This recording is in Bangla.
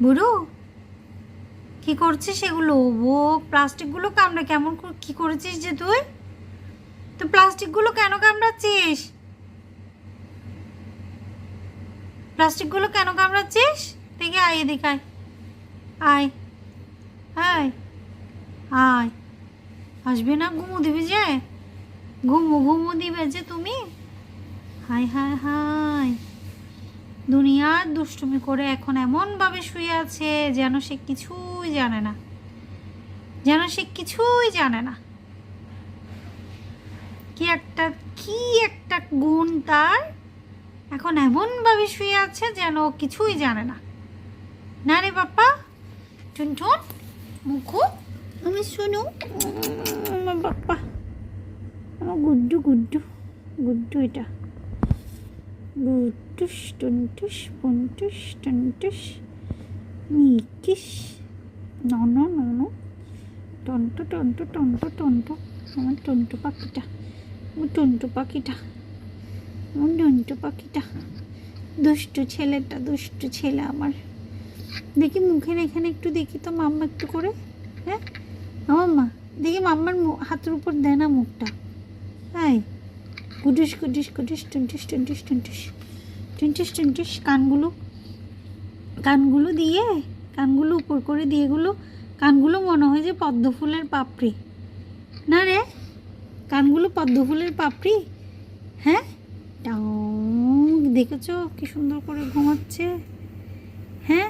বুড়ো কি করছিস এগুলো? ও প্লাস্টিকগুলো কামড়া কেমন কি করেছিস যে তুই? তো প্লাস্টিকগুলো কেন কামড়াচ্ছিস? প্লাস্টিকগুলো কেন কামড়াচ্ছিস? দেখে আয়, এদিকে আয়, আয় আয় আয়। আসবে না? ঘুমো দিবি যে? ঘুমো দিবে যে তুমি? হায় হায় হায়, দুনিয়ার দুষ্টুমি করে এখন এমনভাবে শুয়ে আছে যেন সে কিছুই জানে না, যেন সে কিছুই জানে না। কি একটা গুণ তার, এখন এমনভাবে শুয়ে আছে যেন ও কিছুই জানে না। না রে বাপ্পা, টুনটুন মুখু, আমি শুনু আমার বাপ্পা, আমার গুড্ডু গুড্ডু গুড্ডু, এটা গুড্ডুস টুনটুস পুনটুস টুনটুস নিকিস নন নন টন্টু টন্টু টন্টু টন্টু, আমার টন্টু পাখিটা, আমার টন্টু পাখিটা, আমার টন্টু পাখিটা, দুষ্টু ছেলেটা, দুষ্টু ছেলে আমার। দেখি মুখের এখানে একটু দেখি তো মাম্মা একটু করে। হ্যাঁ মাম্মা, দেখি মাম্মার হাতের উপর দেয় না মুখটা। হ্যাঁ, গুডুস গুডুস গুডুস টুনটুস টুনটুস টুনটুস টুনটুস টুনটুস, কানগুলো কানগুলো দিয়ে, কানগুলো উপর করে দিয়ে, কানগুলো মনে হয় যে পদ্ম ফুলের পাপড়ি। না রে, কানগুলো পদ্ম ফুলের পাপড়ি। হ্যাঁ, দেখেছো কি সুন্দর করে ঘুমাচ্ছে? হ্যাঁ।